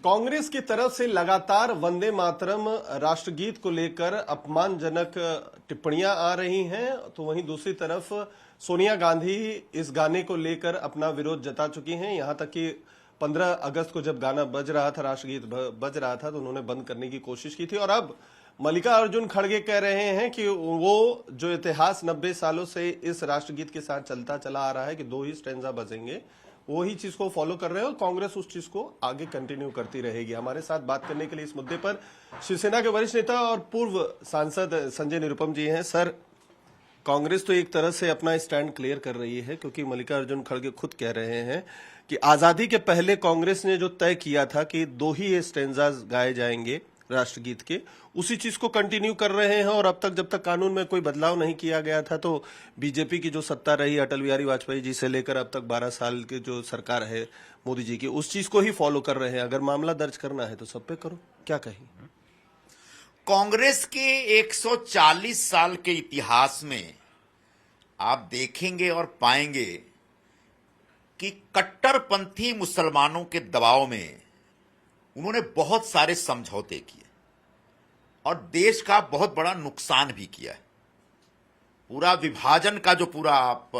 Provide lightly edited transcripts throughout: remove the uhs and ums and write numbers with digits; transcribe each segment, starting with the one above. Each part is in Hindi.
कांग्रेस की तरफ से लगातार वंदे मातरम राष्ट्रगीत को लेकर अपमानजनक टिप्पणियां आ रही हैं, तो वहीं दूसरी तरफ सोनिया गांधी इस गाने को लेकर अपना विरोध जता चुकी हैं। यहां तक कि 15 अगस्त को जब गाना बज रहा था, राष्ट्रगीत बज रहा था, तो उन्होंने बंद करने की कोशिश की थी। और अब मल्लिकार्जुन खड़गे कह रहे हैं कि वो जो इतिहास 90 सालों से इस राष्ट्रगीत के साथ चलता चला आ रहा है कि 2 ही स्टैंजा बजेंगे, वही चीज को फॉलो कर रहे हैं और कांग्रेस उस चीज को आगे कंटिन्यू करती रहेगी। हमारे साथ बात करने के लिए इस मुद्दे पर शिवसेना के वरिष्ठ नेता और पूर्व सांसद संजय निरुपम जी हैं। सर, कांग्रेस तो एक तरह से अपना स्टैंड क्लियर कर रही है, क्योंकि मल्लिकार्जुन खड़गे खुद कह रहे हैं कि आजादी के पहले कांग्रेस ने जो तय किया था कि 2 ही स्टैंजाज गाए जाएंगे राष्ट्रगीत के, उसी चीज को कंटिन्यू कर रहे हैं। और अब तक जब तक कानून में कोई बदलाव नहीं किया गया था, तो बीजेपी की जो सत्ता रही अटल बिहारी वाजपेयी जी से लेकर अब तक 12 साल की जो सरकार है मोदी जी की, उस चीज को ही फॉलो कर रहे हैं। अगर मामला दर्ज करना है तो सब पे करो, क्या कहें? कांग्रेस के 140 साल के इतिहास में आप देखेंगे और पाएंगे कि कट्टरपंथी मुसलमानों के दबाव में उन्होंने बहुत सारे समझौते किए और देश का बहुत बड़ा नुकसान भी किया है। पूरा विभाजन का जो पूरा आप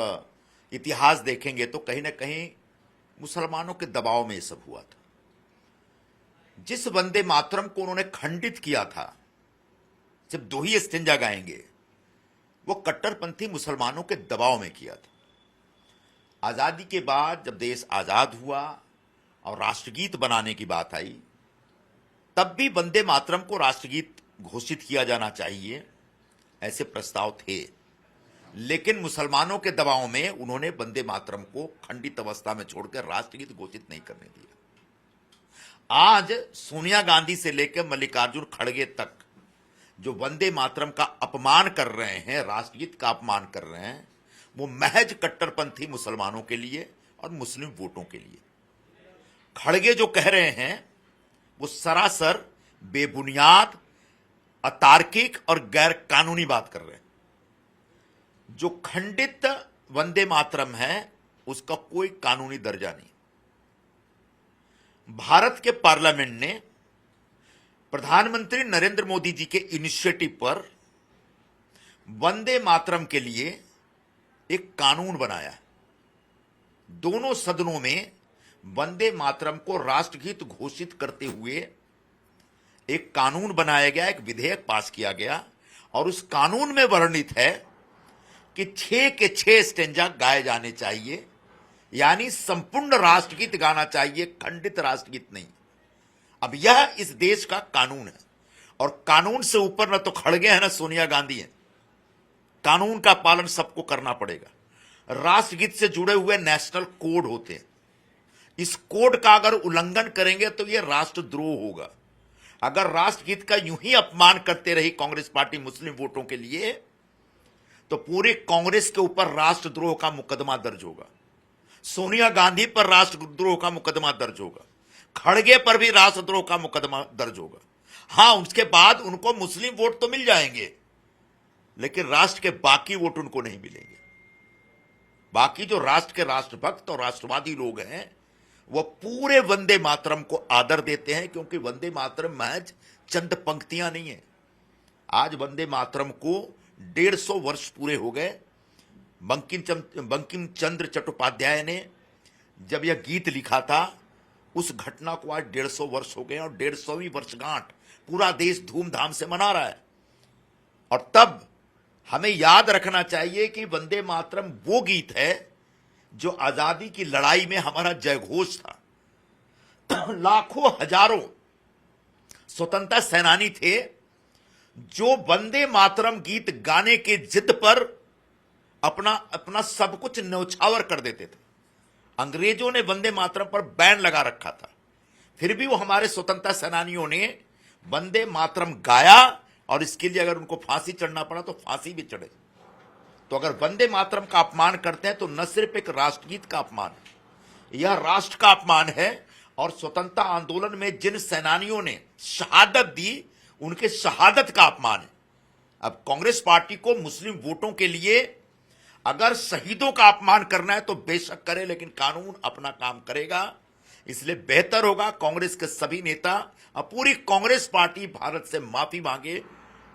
इतिहास देखेंगे तो कहीं ना कहीं मुसलमानों के दबाव में ये सब हुआ था। जिस वंदे मातरम को उन्होंने खंडित किया था, जब 2 ही स्टेंजा गाएंगे, वो कट्टरपंथी मुसलमानों के दबाव में किया था। आजादी के बाद जब देश आजाद हुआ और राष्ट्रगीत बनाने की बात आई, तब भी वंदे मातरम को राष्ट्रगीत घोषित किया जाना चाहिए, ऐसे प्रस्ताव थे। लेकिन मुसलमानों के दबाव में उन्होंने वंदे मातरम को खंडित अवस्था में छोड़कर राष्ट्रगीत घोषित नहीं करने दिया। आज सोनिया गांधी से लेकर मल्लिकार्जुन खड़गे तक जो वंदे मातरम का अपमान कर रहे हैं, राष्ट्रगीत का अपमान कर रहे हैं, वो महज कट्टरपंथी मुसलमानों के लिए और मुस्लिम वोटों के लिए। खड़गे जो कह रहे हैं वो सरासर बेबुनियाद, अतार्किक और गैर कानूनी बात कर रहे हैं। जो खंडित वंदे मातरम है उसका कोई कानूनी दर्जा नहीं। भारत के पार्लियामेंट ने प्रधानमंत्री नरेंद्र मोदी जी के इनिशिएटिव पर वंदे मातरम के लिए एक कानून बनाया। दोनों सदनों में वंदे मातरम को राष्ट्रगीत घोषित करते हुए एक कानून बनाया गया, एक विधेयक पास किया गया। और उस कानून में वर्णित है कि 6 के 6 स्टेंजा गाए जाने चाहिए, यानी संपूर्ण राष्ट्रगीत गाना चाहिए, खंडित राष्ट्रगीत नहीं। अब यह इस देश का कानून है और कानून से ऊपर न तो खड़गे हैं न सोनिया गांधी हैं। कानून का पालन सबको करना पड़ेगा। राष्ट्रगीत से जुड़े हुए नेशनल कोड होते हैं। इस कोड का अगर उल्लंघन करेंगे तो यह राष्ट्रद्रोह होगा। अगर राष्ट्रगीत का यूं ही अपमान करते रही कांग्रेस पार्टी मुस्लिम वोटों के लिए, तो पूरे कांग्रेस के ऊपर राष्ट्रद्रोह का मुकदमा दर्ज होगा। सोनिया गांधी पर राष्ट्रद्रोह का मुकदमा दर्ज होगा, खड़गे पर भी राष्ट्रद्रोह का मुकदमा दर्ज होगा। हां, उसके बाद उनको मुस्लिम वोट तो मिल जाएंगे, लेकिन राष्ट्र के बाकी वोट उनको नहीं मिलेंगे। बाकी जो राष्ट्र के राष्ट्रभक्त और राष्ट्रवादी लोग हैं, वो पूरे वंदे मातरम को आदर देते हैं, क्योंकि वंदे मातरम महज चंद पंक्तियां नहीं है। आज वंदे मातरम को 150 वर्ष पूरे हो गए। बंकिम चंद्र चट्टोपाध्याय ने जब यह गीत लिखा था, उस घटना को आज 150 वर्ष हो गए और 150वीं वर्षगांठ पूरा देश धूमधाम से मना रहा है। और तब हमें याद रखना चाहिए कि वंदे मातरम वो गीत है जो आजादी की लड़ाई में हमारा जयघोष था। लाखों हजारों स्वतंत्रता सेनानी थे जो वंदे मातरम गीत गाने के जिद पर अपना सब कुछ न्यौछावर कर देते थे। अंग्रेजों ने वंदे मातरम पर बैन लगा रखा था, फिर भी वो हमारे स्वतंत्रता सेनानियों ने वंदे मातरम गाया और इसके लिए अगर उनको फांसी चढ़ना पड़ा तो फांसी भी चढ़े। तो अगर वंदे मातरम का अपमान करते हैं तो न सिर्फ एक राष्ट्रगीत का अपमान है, यह राष्ट्र का अपमान है। और स्वतंत्रता आंदोलन में जिन सेनानियों ने शहादत दी, उनके शहादत का अपमान है। अब कांग्रेस पार्टी को मुस्लिम वोटों के लिए अगर शहीदों का अपमान करना है तो बेशक करे, लेकिन कानून अपना काम करेगा। इसलिए बेहतर होगा कांग्रेस के सभी नेता और पूरी कांग्रेस पार्टी भारत से माफी मांगे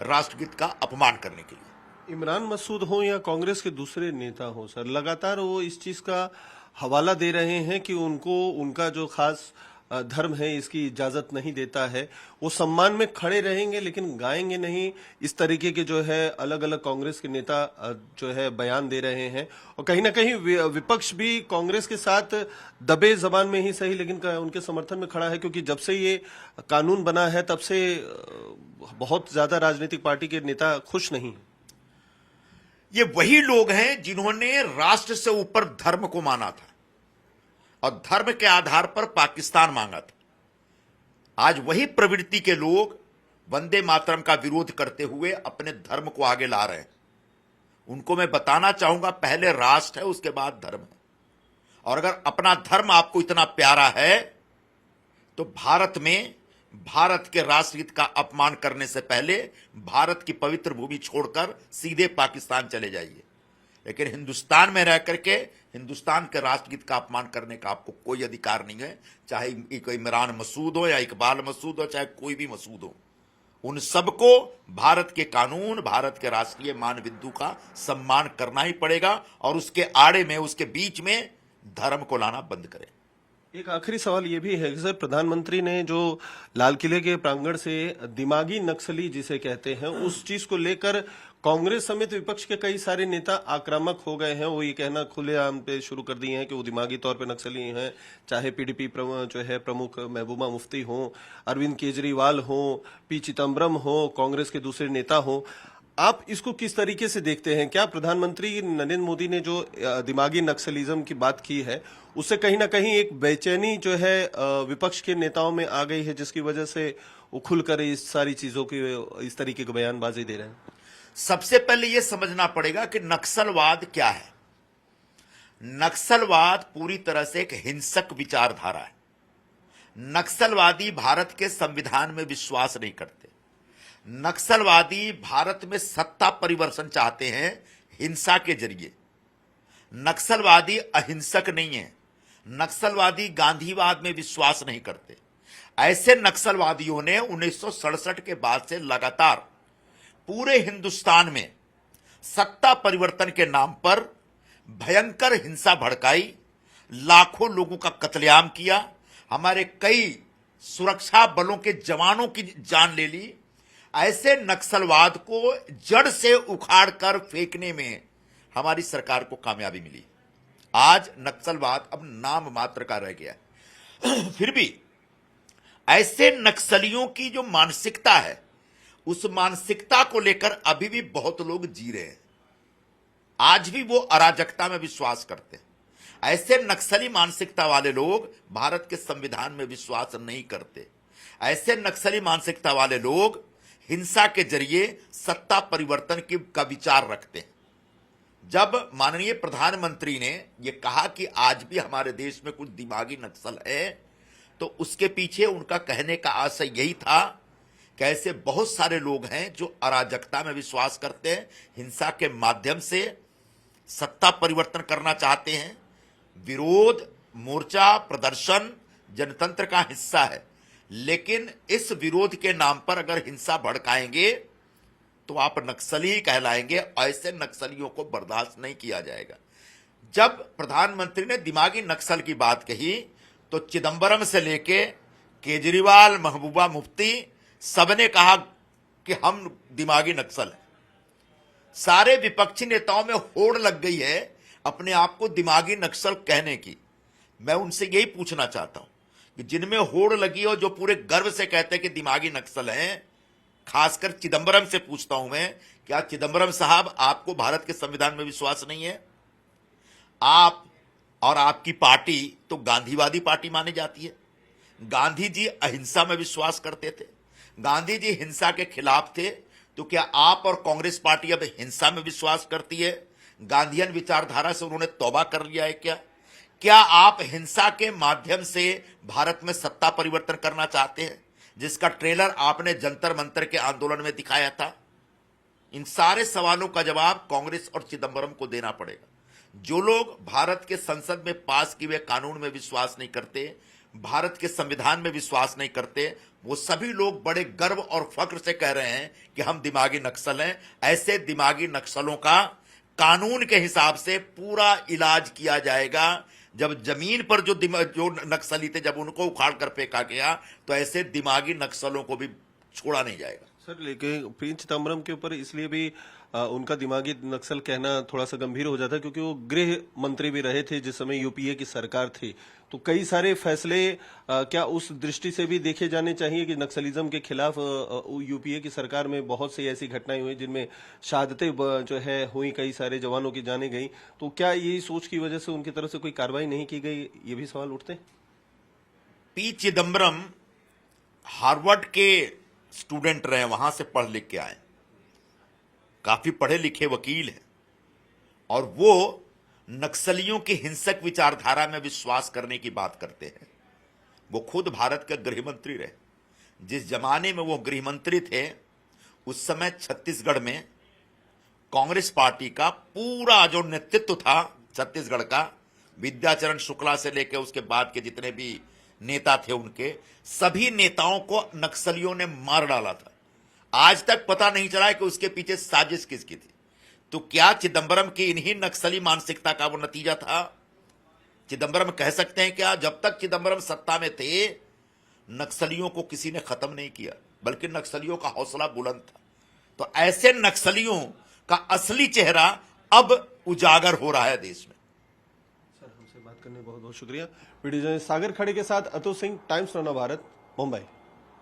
राष्ट्रगीत का अपमान करने के लिए। इमरान मसूद हो या कांग्रेस के दूसरे नेता हो सर, लगातार वो इस चीज का हवाला दे रहे हैं कि उनको उनका जो खास धर्म है इसकी इजाजत नहीं देता है। वो सम्मान में खड़े रहेंगे लेकिन गाएंगे नहीं, इस तरीके के जो है अलग अलग कांग्रेस के नेता जो है बयान दे रहे हैं। और कहीं ना कहीं विपक्ष भी कांग्रेस के साथ दबे जबान में ही सही लेकिन उनके समर्थन में खड़ा है, क्योंकि जब से ये कानून बना है तब से बहुत ज्यादा राजनीतिक पार्टी के नेता खुश नहीं हैं। ये वही लोग हैं जिन्होंने राष्ट्र से ऊपर धर्म को माना था और धर्म के आधार पर पाकिस्तान मांगा था। आज वही प्रवृत्ति के लोग वंदे मातरम का विरोध करते हुए अपने धर्म को आगे ला रहे हैं। उनको मैं बताना चाहूंगा, पहले राष्ट्र है उसके बाद धर्म है, और अगर अपना धर्म आपको इतना प्यारा है तो भारत में भारत के राष्ट्रगीत का अपमान करने से पहले भारत की पवित्र भूमि छोड़कर सीधे पाकिस्तान चले जाइए। लेकिन हिंदुस्तान में रह करके हिंदुस्तान के राष्ट्रगीत का अपमान करने का आपको कोई अधिकार नहीं है, चाहे इमरान मसूद हो या इकबाल मसूद हो, चाहे कोई भी मसूद हो। उन सबको भारत के कानून, भारत के राष्ट्रीय मान बिंदु का सम्मान करना ही पड़ेगा और उसके आड़े में, उसके बीच में धर्म को लाना बंद करें। एक आखिरी सवाल ये भी है कि सर, प्रधानमंत्री ने जो लाल किले के प्रांगण से दिमागी नक्सली जिसे कहते हैं उस चीज को लेकर कांग्रेस समेत विपक्ष के कई सारे नेता आक्रामक हो गए हैं। वो ये कहना खुलेआम पे शुरू कर दिए हैं कि वो दिमागी तौर पे नक्सली हैं, चाहे पीडीपी जो है प्रमुख महबूबा मुफ्ती हो, अरविंद केजरीवाल हो, पी चिदम्बरम हो, कांग्रेस के दूसरे नेता हो। आप इसको किस तरीके से देखते हैं? क्या प्रधानमंत्री नरेंद्र मोदी ने जो दिमागी नक्सलिज्म की बात की है उससे कहीं ना कहीं एक बेचैनी जो है विपक्ष के नेताओं में आ गई है, जिसकी वजह से वो खुलकर इस सारी चीजों की इस तरीके की बयानबाजी दे रहे हैं? सबसे पहले यह समझना पड़ेगा कि नक्सलवाद क्या है। नक्सलवाद पूरी तरह से एक हिंसक विचारधारा है। नक्सलवादी भारत के संविधान में विश्वास नहीं करते। नक्सलवादी भारत में सत्ता परिवर्तन चाहते हैं हिंसा के जरिए। नक्सलवादी अहिंसक नहीं है। नक्सलवादी गांधीवाद में विश्वास नहीं करते। ऐसे नक्सलवादियों ने 1967 के बाद से लगातार पूरे हिंदुस्तान में सत्ता परिवर्तन के नाम पर भयंकर हिंसा भड़काई, लाखों लोगों का कत्लेआम किया, हमारे कई सुरक्षा बलों के जवानों की जान ले ली। ऐसे नक्सलवाद को जड़ से उखाड़कर फेंकने में हमारी सरकार को कामयाबी मिली। आज नक्सलवाद अब नाम मात्र का रह गया है। फिर भी ऐसे नक्सलियों की जो मानसिकता है उस मानसिकता को लेकर अभी भी बहुत लोग जी रहे हैं। आज भी वो अराजकता में विश्वास करते हैं। ऐसे नक्सली मानसिकता वाले लोग भारत के संविधान में विश्वास नहीं करते। ऐसे नक्सली मानसिकता वाले लोग हिंसा के जरिए सत्ता परिवर्तन का विचार रखते हैं। जब माननीय प्रधानमंत्री ने यह कहा कि आज भी हमारे देश में कुछ दिमागी नक्सल है, तो उसके पीछे उनका कहने का आशय यही था कि ऐसे बहुत सारे लोग हैं जो अराजकता में विश्वास करते हैं, हिंसा के माध्यम से सत्ता परिवर्तन करना चाहते हैं। विरोध, मोर्चा, प्रदर्शन जनतंत्र का हिस्सा है, लेकिन इस विरोध के नाम पर अगर हिंसा भड़काएंगे तो आप नक्सली ही कहलाएंगे। ऐसे नक्सलियों को बर्दाश्त नहीं किया जाएगा। जब प्रधानमंत्री ने दिमागी नक्सल की बात कही तो चिदंबरम से लेके केजरीवाल, महबूबा मुफ्ती सबने कहा कि हम दिमागी नक्सल हैं। सारे विपक्षी नेताओं में होड़ लग गई है अपने आप को दिमागी नक्सल कहने की। मैं उनसे यही पूछना चाहता हूं कि जिनमें होड़ लगी हो, जो पूरे गर्व से कहते हैं कि दिमागी नक्सल हैं, खासकर चिदंबरम से पूछता हूं मैं, क्या चिदंबरम साहब आपको भारत के संविधान में विश्वास नहीं है? आप और आपकी पार्टी तो गांधीवादी पार्टी मानी जाती है। गांधी जी अहिंसा में विश्वास करते थे, गांधी जी हिंसा के खिलाफ थे, तो क्या आप और कांग्रेस पार्टी अब हिंसा में विश्वास करती है? गांधीयन विचारधारा से उन्होंने तौबा कर लिया है क्या? क्या आप हिंसा के माध्यम से भारत में सत्ता परिवर्तन करना चाहते हैं, जिसका ट्रेलर आपने जंतर मंतर के आंदोलन में दिखाया था? इन सारे सवालों का जवाब कांग्रेस और चिदंबरम को देना पड़ेगा। जो लोग भारत के संसद में पास किए हुए कानून में विश्वास नहीं करते, भारत के संविधान में विश्वास नहीं करते, वो सभी लोग बड़े गर्व और फख्र से कह रहे हैं कि हम दिमागी नक्सल हैं। ऐसे दिमागी नक्सलों का कानून के हिसाब से पूरा इलाज किया जाएगा। जब जमीन पर जो नक्सली थे, जब उनको उखाड़ कर फेंका गया, तो ऐसे दिमागी नक्सलों को भी छोड़ा नहीं जाएगा। सर, लेकिन पी चिदम्बरम के ऊपर इसलिए भी उनका दिमागी नक्सल कहना थोड़ा सा गंभीर हो जाता है क्योंकि वो गृह मंत्री भी रहे थे जिस समय यूपीए की सरकार थी। तो कई सारे फैसले क्या उस दृष्टि से भी देखे जाने चाहिए कि नक्सलिज्म के खिलाफ यूपीए की सरकार में बहुत सी ऐसी घटनाएं हुई जिनमें शहादतें जो है हुई, कई सारे जवानों की जाने गई। तो क्या यही सोच की वजह से उनकी तरफ से कोई कार्रवाई नहीं की गई, ये भी सवाल उठते हैं। पी चिदम्बरम हार्वर्ड के स्टूडेंट रहे, वहां से पढ़ लिख के आए, काफी पढ़े लिखे वकील हैं, और वो नक्सलियों की हिंसक विचारधारा में विश्वास करने की बात करते हैं। वो खुद भारत के गृह मंत्री रहे। जिस जमाने में वो गृह मंत्री थे, उस समय छत्तीसगढ़ में कांग्रेस पार्टी का पूरा जो नेतृत्व था छत्तीसगढ़ का, विद्याचरण शुक्ला से लेकर उसके बाद के जितने भी नेता थे, उनके सभी नेताओं को नक्सलियों ने मार डाला था। आज तक पता नहीं चला कि उसके पीछे साजिश किसकी थी। तो क्या चिदम्बरम की इन्हीं नक्सली मानसिकता का वो नतीजा था? चिदम्बरम कह सकते हैं क्या, जब तक चिदम्बरम सत्ता में थे, नक्सलियों को किसी ने खत्म नहीं किया, बल्कि नक्सलियों का हौसला बुलंद था। तो ऐसे नक्सलियों का असली चेहरा अब उजागर हो रहा है देश में। सर, हमसे बात करने बहुत बहुत शुक्रिया। वीडियो जर्नलिस्ट सागर खड़े के साथ अतुल सिंह, टाइम्स नव भारत, मुंबई।